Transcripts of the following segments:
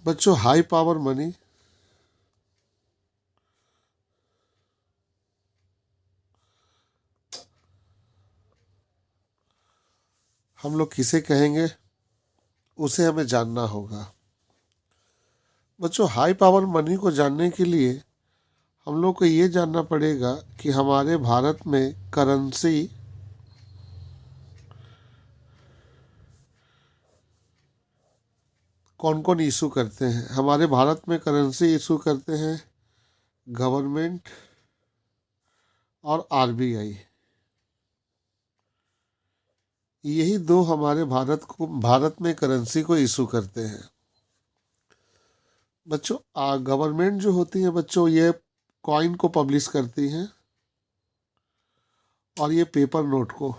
बच्चों, high power money हम लोग किसे कहेंगे, उसे हमें जानना होगा। बच्चों, हाई पावर मनी को जानने के लिए हम लोग को ये जानना पड़ेगा कि हमारे भारत में करेंसी कौन कौन इशू करते हैं। हमारे भारत में करेंसी इशू करते हैं गवर्नमेंट और आरबीआई। यही दो हमारे भारत में करेंसी को इशू करते हैं। बच्चों, गवर्नमेंट जो होती है बच्चों, ये कॉइन को पब्लिश करती हैं और ये पेपर नोट को।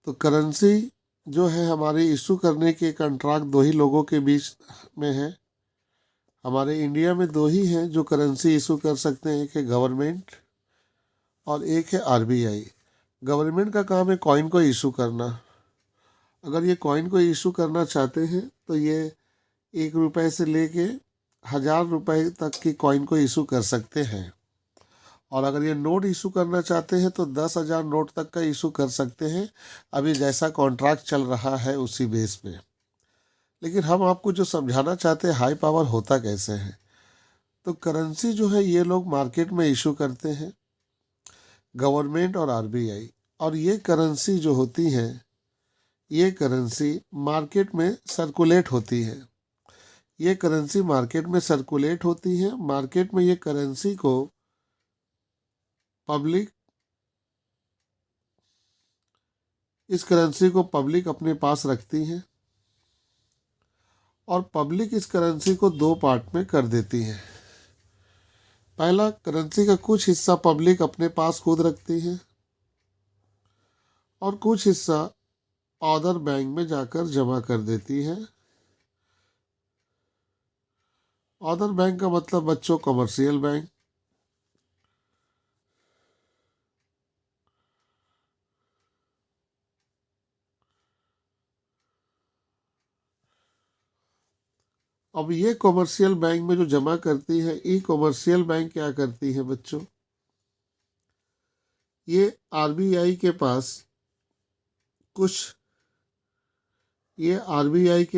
तो करेंसी जो है हमारी इशू करने के कॉन्ट्रैक्ट दो ही लोगों के बीच में है। हमारे इंडिया में दो ही हैं जो करेंसी इशू कर सकते हैं, एक है गवर्नमेंट और एक है आरबीआई। गवर्नमेंट का काम है कॉइन को इशू करना। अगर ये कॉइन को इशू करना चाहते हैं तो ये 1 रुपये से लेके 1000 रुपये तक की कॉइन को इशू कर सकते हैं। और अगर ये नोट इशू करना चाहते हैं तो 10,000 नोट तक का इशू कर सकते हैं, अभी जैसा कॉन्ट्रैक्ट चल रहा है उसी बेस पे। लेकिन हम आपको जो समझाना चाहते हैं हाई पावर होता कैसे है। तो करेंसी जो है ये लोग मार्केट में इशू करते हैं, गवर्नमेंट और आरबीआई। और ये करेंसी जो होती है, ये करेंसी मार्केट में सर्कुलेट होती है। ये करेंसी मार्केट में सर्कुलेट होती है। मार्केट में ये करेंसी को पब्लिक इस करेंसी को पब्लिक अपने पास रखती है और पब्लिक इस करेंसी को दो पार्ट में कर देती है। पहला, करेंसी का कुछ हिस्सा पब्लिक अपने पास खुद रखती है और कुछ हिस्सा अदर बैंक में जाकर जमा कर देती है। अदर बैंक का मतलब बच्चों कमर्शियल बैंक। अब ये कमर्शियल बैंक में जो जमा करती है, ई कमर्शियल बैंक क्या करती है बच्चों, ये आरबीआई के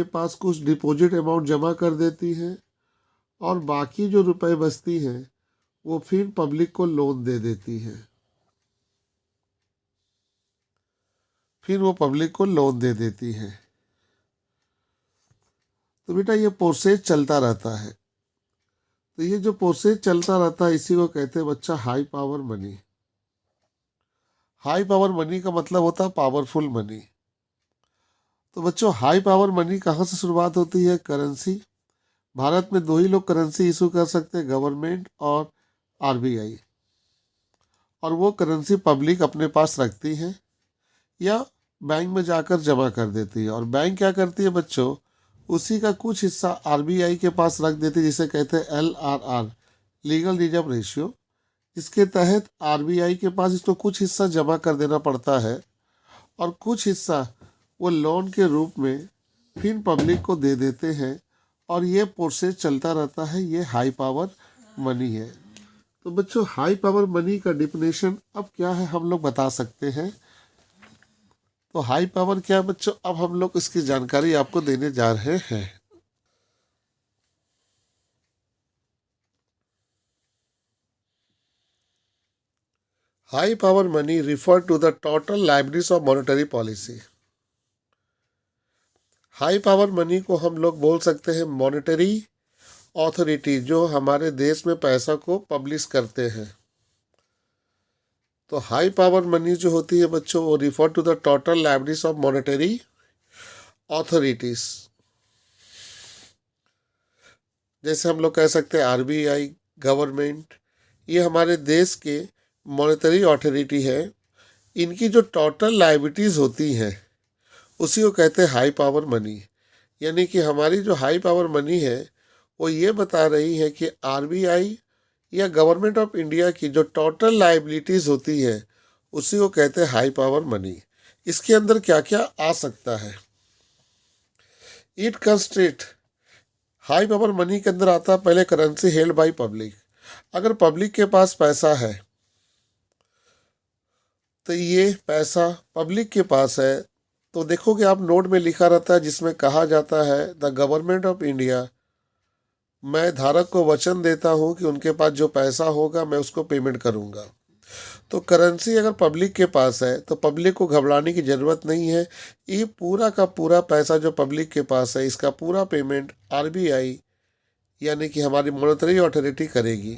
पास कुछ डिपॉजिट अमाउंट जमा कर देती है और बाकी जो रुपए बचती है वो फिर पब्लिक को लोन दे देती है। तो बेटा ये प्रोसेस चलता रहता है। तो ये जो प्रोसेस चलता रहता है इसी को कहते हैं बच्चा high power money. High power money का मतलब होता है पावरफुल मनी। तो बच्चों, हाई पावर मनी कहाँ से शुरुआत होती है? करेंसी। भारत में दो ही लोग करेंसी इशू कर सकते हैं, गवर्नमेंट और आरबीआई। और वो करेंसी पब्लिक अपने पास रखती है या बैंक में जाकर जमा कर देती है। और बैंक क्या करती है बच्चों, उसी का कुछ हिस्सा आरबीआई के पास रख देती है, जिसे कहते हैं एलआरआर, लीगल रिजर्व रेशियो। इसके तहत आरबीआई के पास इसको कुछ हिस्सा जमा कर देना पड़ता है और कुछ हिस्सा वो लोन के रूप में फिर पब्लिक को दे देते हैं। और ये प्रोसेस चलता रहता है। ये हाई पावर मनी है। तो बच्चों, हाई पावर मनी का डिफिनेशन अब क्या है हम लोग बता सकते हैं। तो हाई पावर क्या है बच्चों, अब हम लोग इसकी जानकारी आपको देने जा रहे हैं। High power money refer to the total liabilities of monetary policy. High power money को हम लोग बोल सकते हैं मॉनेटरी ऑथोरिटी, जो हमारे देश में पैसा को पब्लिश करते हैं। तो हाई पावर मनी जो होती है बच्चों, वो refer to the total liabilities of monetary authorities. जैसे हम लोग कह सकते हैं आरबीआई, गवर्नमेंट, ये हमारे देश के मॉनेटरी ऑथोरिटी है। इनकी जो टोटल लाइबिलिटीज होती हैं उसी को कहते हैं हाई पावर मनी। यानी कि हमारी जो हाई पावर मनी है वो ये बता रही है कि आरबीआई या गवर्नमेंट ऑफ इंडिया की जो टोटल लाइबिलिटीज़ होती है उसी को कहते हैं हाई पावर मनी। इसके अंदर क्या क्या आ सकता है? इट कंस्ट्रेट हाई पावर मनी के अंदर आता है पहले करेंसी हेल्ड बाय पब्लिक। अगर पब्लिक के पास पैसा है तो ये पैसा पब्लिक के पास है, तो देखोगे आप नोट में लिखा रहता है जिसमें कहा जाता है द गवर्नमेंट ऑफ इंडिया, मैं धारक को वचन देता हूँ कि उनके पास जो पैसा होगा मैं उसको पेमेंट करूँगा। तो करेंसी अगर पब्लिक के पास है तो पब्लिक को घबराने की ज़रूरत नहीं है। ये पूरा का पूरा पैसा जो पब्लिक के पास है इसका पूरा पेमेंट आरबीआई यानी कि हमारी मॉनेटरी अथॉरिटी करेगी।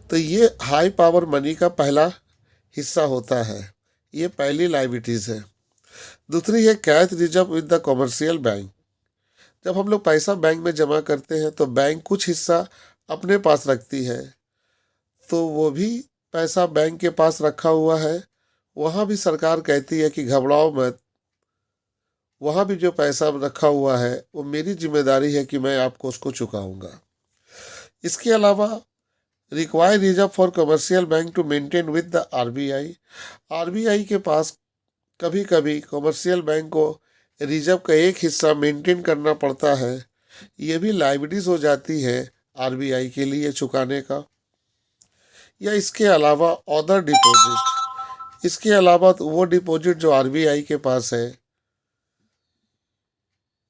तो ये हाई पावर मनी का पहला हिस्सा होता है, ये पहली लाइबिलिटीज़ है। दूसरी है cash reserve with the commercial bank. जब हम लोग पैसा बैंक में जमा करते हैं तो बैंक कुछ हिस्सा अपने पास रखती है, तो वो भी पैसा बैंक के पास रखा हुआ है। वहाँ भी सरकार कहती है कि घबराओ मत, वहाँ भी जो पैसा रखा हुआ है वो मेरी जिम्मेदारी है कि मैं आपको उसको चुकाऊंगा। इसके अलावा require reserve for commercial bank to maintain with the RBI. RBI के पास कभी कभी कमर्शियल बैंक को रिजर्व का एक हिस्सा मेंटेन करना पड़ता है। ये भी लाइबिलिटीज हो जाती है आरबीआई के लिए चुकाने का। या इसके अलावा अदर डिपॉजिट, इसके अलावा तो वो डिपॉजिट जो आरबीआई के पास है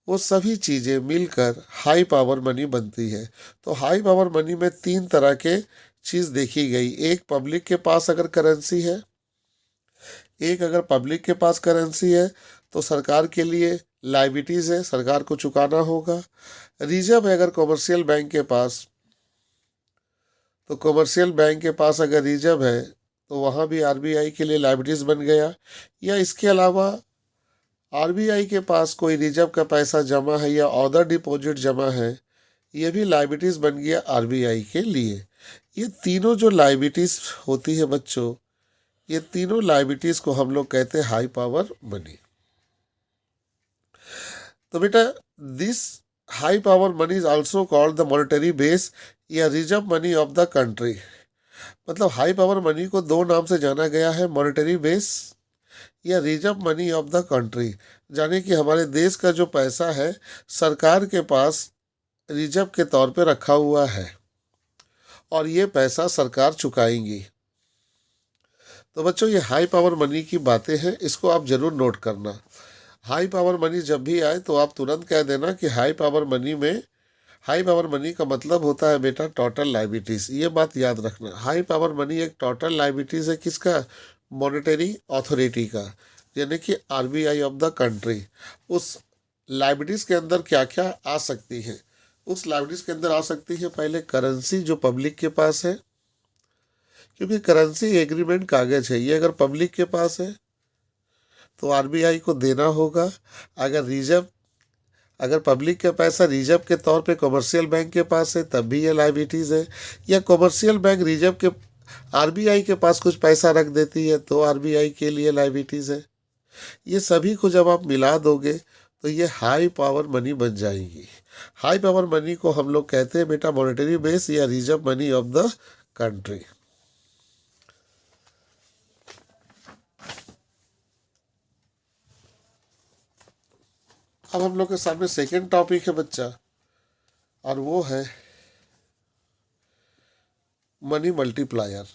वो सभी चीज़ें मिलकर हाई पावर मनी बनती है। तो हाई पावर मनी में तीन तरह के चीज़ देखी गई। एक पब्लिक के पास अगर करेंसी है, एक अगर पब्लिक के पास करेंसी है तो सरकार के लिए लाइबिलिटीज़ है, सरकार को चुकाना होगा। रिजर्व है अगर कॉमर्शियल बैंक के पास, तो कॉमर्शियल बैंक के पास अगर रिजर्व है तो वहाँ भी आरबीआई के लिए लाइबिलिटीज़ बन गया। या इसके अलावा आरबीआई के पास कोई रिजर्व का पैसा जमा है या अदर डिपॉजिट जमा है, ये भी लाइबिलिटीज़ बन गया आरबीआई के लिए। ये तीनों जो लाइबिलिटीज़ होती है बच्चों, ये तीनों लाइबिलिटीज़ को हम लोग कहते हैं हाई पावर मनी। तो बेटा this high power money is also called the monetary base या reserve money of the country. मतलब हाई पावर मनी को दो नाम से जाना गया है, मॉनेटरी बेस या reserve money of the country. यानी कि हमारे देश का जो पैसा है सरकार के पास रिजर्व के तौर पे रखा हुआ है और ये पैसा सरकार चुकाएंगी। तो बच्चों ये हाई पावर मनी की बातें हैं, इसको आप ज़रूर नोट करना। हाई पावर मनी जब भी आए तो आप तुरंत कह देना कि हाई पावर मनी में, हाई पावर मनी का मतलब होता है बेटा टोटल लाइबिलिटीज़। ये बात याद रखना, हाई पावर मनी एक टोटल लाइबिलिटीज़ है किसका? मॉनेटरी अथॉरिटी का, यानी कि आरबीआई ऑफ द कंट्री। उस लाइबिलिटीज़ के अंदर क्या क्या आ सकती है? उस लाइबिलिटीज़ के अंदर आ सकती है पहले करेंसी जो पब्लिक के पास है, क्योंकि करेंसी एग्रीमेंट कागज है, ये अगर पब्लिक के पास है तो आरबीआई को देना होगा। अगर रिजर्व, अगर पब्लिक का पैसा रिजर्व के तौर पे कमर्शियल बैंक के पास है तब भी ये लाइबिलिटीज़ है। या कमर्शियल बैंक रिजर्व के आरबीआई के पास कुछ पैसा रख देती है तो आरबीआई के लिए लाइबिलिटीज़ है। ये सभी को जब आप मिला दोगे तो ये हाई पावर मनी बन जाएगी। हाई पावर मनी को हम लोग कहते हैं बेटा मॉनेटरी बेस या reserve money of the country. अब हम लोग के सामने सेकेंड टॉपिक है बच्चा, और वो है मनी मल्टीप्लायर।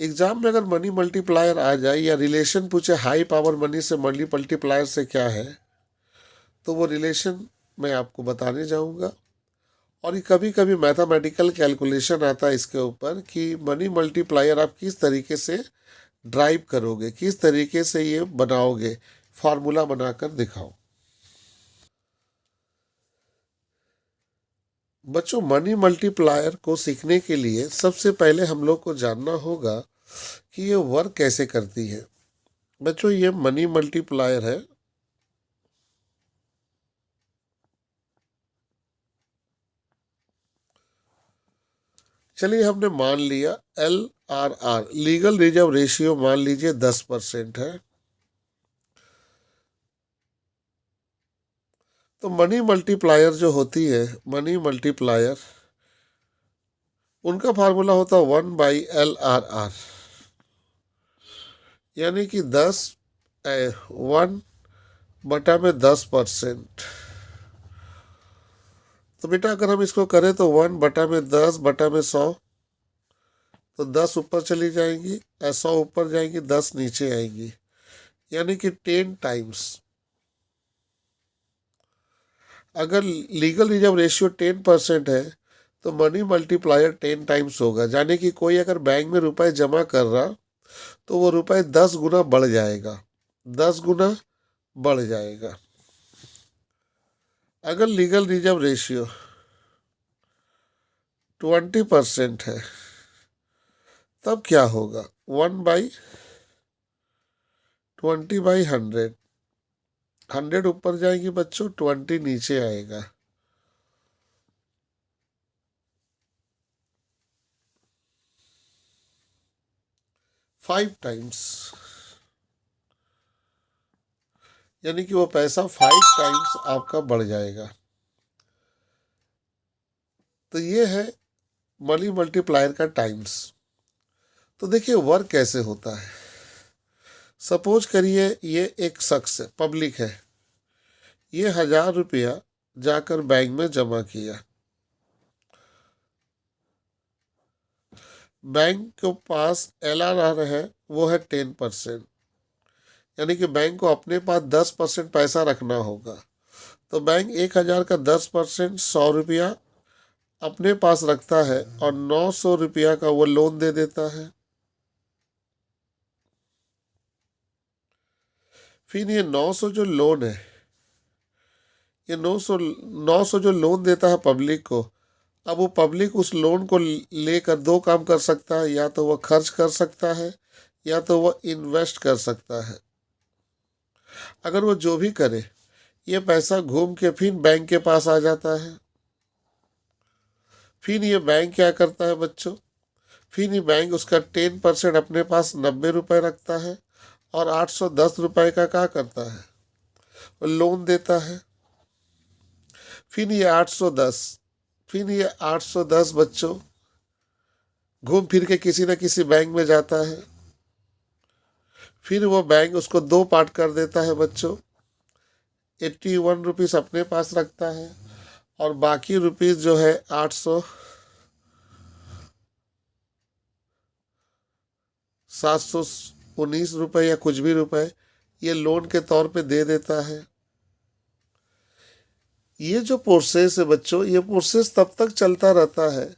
एग्जाम में अगर मनी मल्टीप्लायर आ जाए या रिलेशन पूछे हाई पावर मनी से मनी मल्टीप्लायर से क्या है, तो वो रिलेशन मैं आपको बताने जाऊंगा। और ये कभी कभी मैथमेटिकल कैलकुलेशन आता है इसके ऊपर कि मनी मल्टीप्लायर आप किस तरीके से ड्राइव करोगे, किस तरीके से ये बनाओगे, फार्मूला बनाकर दिखाओ। बच्चों मनी मल्टीप्लायर को सीखने के लिए सबसे पहले हम लोग को जानना होगा कि ये वर्क कैसे करती है। बच्चों ये मनी मल्टीप्लायर है, चलिए हमने मान लिया LRR लीगल रिजर्व रेशियो मान लीजिए 10% है। तो मनी मल्टीप्लायर जो होती है, मनी मल्टीप्लायर उनका फार्मूला होता है 1/LRR। यानी कि 1/10%। तो बेटा अगर हम इसको करें तो 1/10/100, तो 10 ऊपर चली जाएंगी, 100 ऊपर जाएंगी, 10 नीचे आएंगी, यानी कि 10 टाइम्स। अगर लीगल रिजर्व रेशियो 10% है तो मनी मल्टीप्लायर 10 टाइम्स होगा। यानी कि कोई अगर बैंक में रुपए जमा कर रहा तो वो रुपए 10 गुना बढ़ जाएगा, 10 गुना बढ़ जाएगा। अगर लीगल रिजर्व रेशियो 20% है तब क्या होगा? 1/20/100, 100 ऊपर जाएगी बच्चों, 20 नीचे आएगा। फाइव टाइम्स, यानी कि वो पैसा 5 टाइम्स आपका बढ़ जाएगा। तो ये है मनी मल्टीप्लायर का टाइम्स। तो देखिए वर्क कैसे होता है। सपोज करिए ये एक शख्स है, पब्लिक है, ये 1000 रुपया जाकर बैंक में जमा किया। बैंक के पास LRR है, वो है 10%, यानी कि बैंक को अपने पास 10% पैसा रखना होगा। तो बैंक 1000 का 10%, 100 रुपया अपने पास रखता है और 900 रुपया का वो लोन दे देता है। फिर ये 900 जो लोन है, ये 900 जो लोन देता है पब्लिक को, अब वो पब्लिक उस लोन को लेकर दो काम कर सकता है, या तो वह खर्च कर सकता है या तो वह इन्वेस्ट कर सकता है। अगर वो जो भी करे, ये पैसा घूम के फिर बैंक के पास आ जाता है। फिर ये बैंक क्या करता है बच्चों, फिर ये बैंक उसका 10% अपने पास 90 रुपए रखता है और 810 रुपए का क्या करता है, लोन देता है। फिर ये 810 बच्चों घूम फिर के किसी न किसी बैंक में जाता है। फिर वो बैंक उसको दो पार्ट कर देता है बच्चों, 81 रुपीज़ अपने पास रखता है और बाकी रुपीज़ जो है 719 रुपए या कुछ भी रुपए ये लोन के तौर पे दे देता है। ये जो प्रोसेस है बच्चों, ये प्रोसेस तब तक चलता रहता है,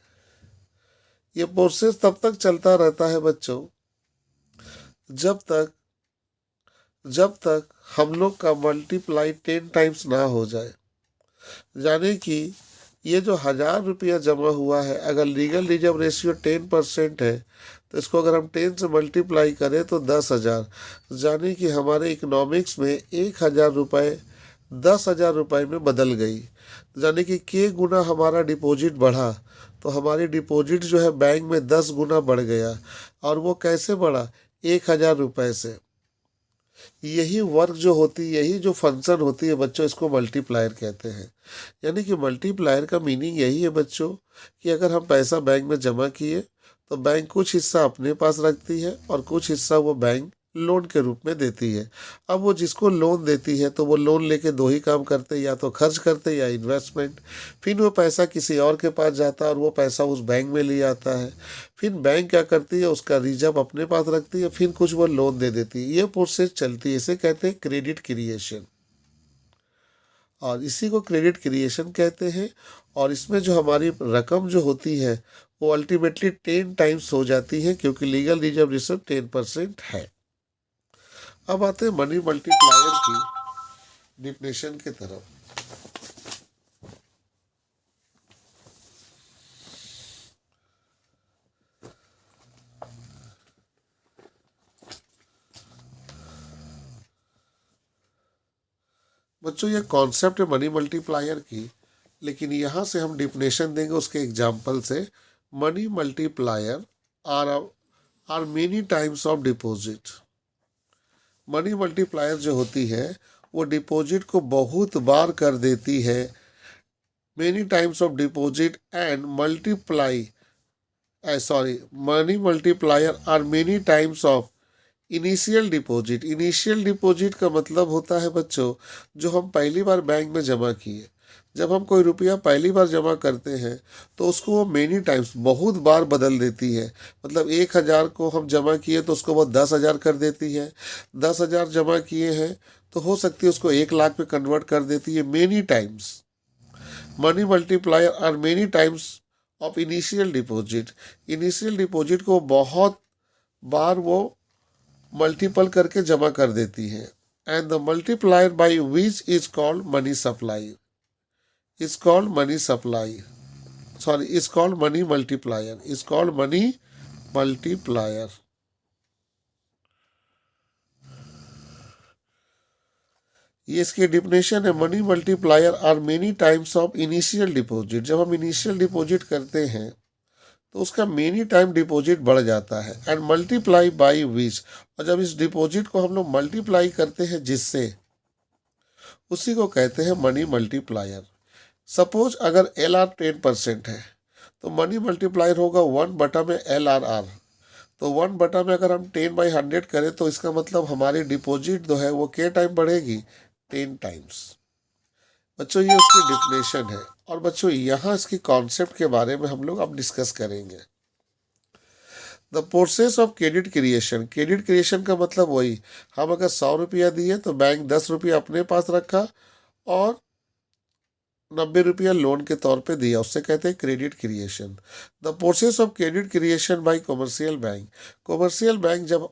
ये प्रोसेस तब तक चलता रहता है बच्चों जब तक हम लोग का मल्टीप्लाई 10 टाइम्स ना हो जाए। यानी कि ये जो 1000 रुपया जमा हुआ है, अगर लीगल रिजर्व रेशियो 10% है तो इसको अगर हम 10 से मल्टीप्लाई करें तो 10,000, यानी कि हमारे इकोनॉमिक्स में 1000 रुपये 10,000 रुपये में बदल गई। यानी कि के गुना हमारा डिपॉजिट बढ़ा तो हमारी डिपॉजिट जो है बैंक में 10 गुना बढ़ गया। और वो कैसे बढ़ा? 1000 रुपये से। यही वर्क जो होती है, यही जो फंक्शन होती है बच्चों, इसको मल्टीप्लायर कहते हैं। यानी कि मल्टीप्लायर का मीनिंग यही है बच्चों कि अगर हम पैसा बैंक में जमा किए तो बैंक कुछ हिस्सा अपने पास रखती है और कुछ हिस्सा वो बैंक लोन के रूप में देती है। अब वो जिसको लोन देती है तो वो लोन लेके दो ही काम करते, या तो खर्च करते या इन्वेस्टमेंट। फिर वो पैसा किसी और के पास जाता है और वो पैसा उस बैंक में ले आता है। फिर बैंक क्या करती है, उसका रिजर्व अपने पास रखती है, फिर कुछ वो लोन दे देती है। ये प्रोसेस चलती है, इसे कहते हैं क्रेडिट क्रिएशन, और इसी को क्रेडिट क्रिएशन कहते हैं। और इसमें जो हमारी रकम जो होती है वो अल्टीमेटली 10 टाइम्स हो जाती है, क्योंकि लीगल रिजर्व रिजर्व 10% है। अब आते हैं मनी मल्टीप्लायर की डिफिनेशन की तरफ। बच्चों ये कॉन्सेप्ट है मनी मल्टीप्लायर की, लेकिन यहाँ से हम डिफिनेशन देंगे उसके एग्जाम्पल से। Money multiplier are many times of deposit. Money multiplier जो होती है वो डिपॉजिट को बहुत बार कर देती है। Many times of deposit and multiply money multiplier are many times of initial deposit का मतलब होता है बच्चों, जो हम पहली बार बैंक में जमा किए। जब हम कोई रुपया पहली बार जमा करते हैं तो उसको वो मेनी टाइम्स, बहुत बार बदल देती है। मतलब 1,000 को हम जमा किए तो उसको वो 10,000 कर देती है। 10,000 जमा किए हैं तो हो सकती है उसको 1,00,000 में कन्वर्ट कर देती है। Many times money multiplier are many times of initial deposit. Initial deposit को बहुत बार वो मल्टीपल करके जमा कर देती है। And the multiplier by which is called money supply, is called money supply, sorry, is called money multiplier, is called money multiplier. ये इसकी डिफिनेशन है। Money multiplier are many times of initial deposit. जब हम initial deposit करते हैं तो उसका many time deposit बढ़ जाता है। एंड मल्टीप्लाई बाई विच, और जब इस डिपॉजिट को हम लोग मल्टीप्लाई करते हैं जिससे, उसी को कहते हैं मनी मल्टीप्लायर। सपोज अगर एल आर 10% है तो मनी मल्टीप्लायर होगा 1 बटा में एल आर आर। तो 1 बटा में अगर हम 10/100 करें तो इसका मतलब हमारी डिपॉजिट जो है वो के टाइम बढ़ेगी, 10 टाइम्स। बच्चों ये उसकी डिफिनेशन है। और बच्चों यहाँ इसकी कॉन्सेप्ट के बारे में हम लोग अब डिस्कस करेंगे। The process of credit creation. Credit creation का मतलब वही, हम अगर 100 रुपया दिए तो बैंक 10 रुपया अपने पास रखा और 90 रुपया लोन के तौर पे दिया, उससे कहते हैं credit creation. The process of credit creation bye commercial bank. Commercial bank जब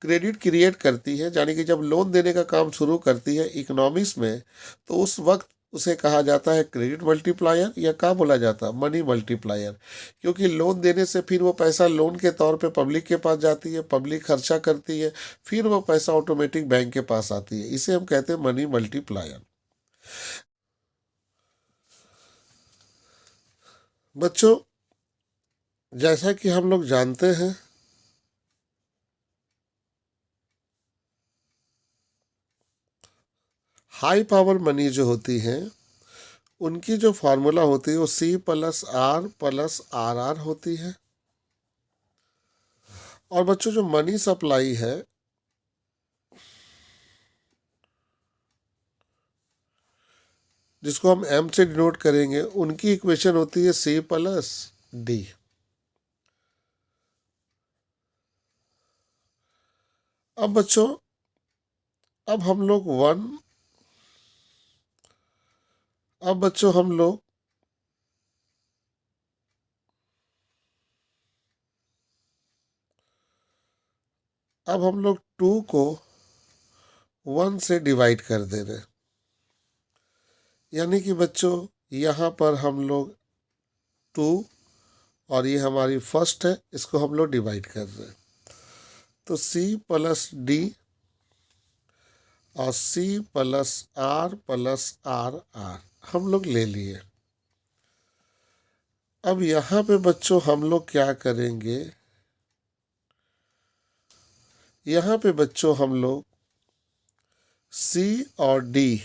क्रेडिट क्रिएट करती है, यानी कि जब लोन देने का काम शुरू करती है इकोनॉमिक्स में, तो उस वक्त उसे कहा जाता है क्रेडिट मल्टीप्लायर, या क्या बोला जाता है, मनी मल्टीप्लायर। क्योंकि लोन देने से फिर वो पैसा लोन के तौर पे पब्लिक के पास जाती है, पब्लिक खर्चा करती है, फिर वो पैसा ऑटोमेटिक बैंक के पास आती है। इसे हम कहते हैं मनी मल्टीप्लायर। बच्चों जैसा कि हम लोग जानते हैं, हाई पावर मनी जो होती है उनकी जो फार्मूला होती है वो C+R+RR होती है। और बच्चों जो मनी सप्लाई है, जिसको हम M से डिनोट करेंगे, उनकी इक्वेशन होती है C+D। अब बच्चों अब हम लोग वन अब बच्चों हम लोग अब हम लोग 2 को 1 से डिवाइड कर दे रहे, यानी कि बच्चों यहाँ पर हम लोग 2 और ये हमारी फर्स्ट है, इसको हम लोग डिवाइड कर रहे हैं। तो C+D और C+R+RR हम लोग ले लिए। अब यहाँ पे बच्चों हम लोग क्या करेंगे, यहाँ पे बच्चों हम लोग C और D,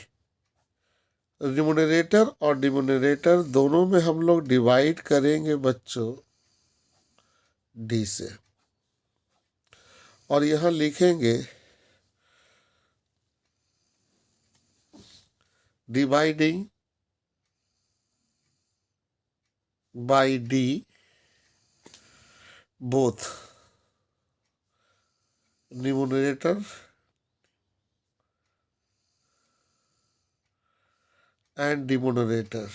रिम्यूनरेटर और डिम्यूनरेटर दोनों में हम लोग डिवाइड करेंगे बच्चों D से, और यहाँ लिखेंगे dividing by D both numerator and denominator.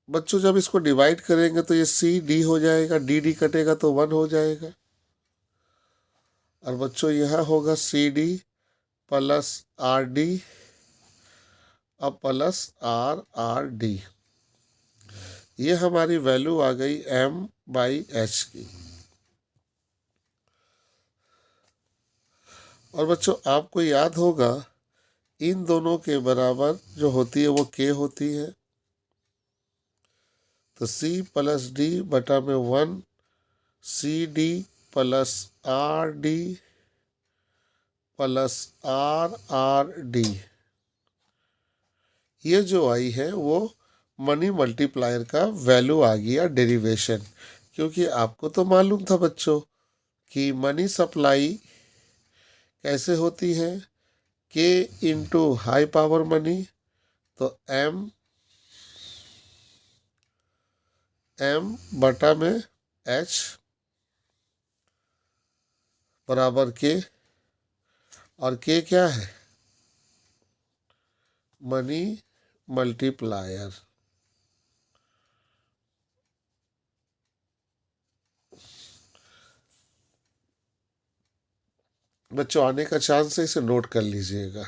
बच्चों जब इसको डिवाइड करेंगे तो ये CD हो जाएगा, D कटेगा तो 1 हो जाएगा। और बच्चों यहाँ होगा CD प्लस RD अब प्लस RRD। ये हमारी वैल्यू आ गई M/H की। और बच्चों आपको याद होगा इन दोनों के बराबर जो होती है वो K होती है। तो C+D बटा में 1 CD plus RD plus RRD, ये जो आई है वो मनी मल्टीप्लायर का वैल्यू आ गया, डेरिवेशन। क्योंकि आपको तो मालूम था बच्चों कि मनी सप्लाई कैसे होती है, के इंटू हाई पावर मनी, तो एम बटा में एच बराबर के, और के क्या है, मनी मल्टीप्लायर। बच्चों आने का चांस है, इसे नोट कर लीजिएगा।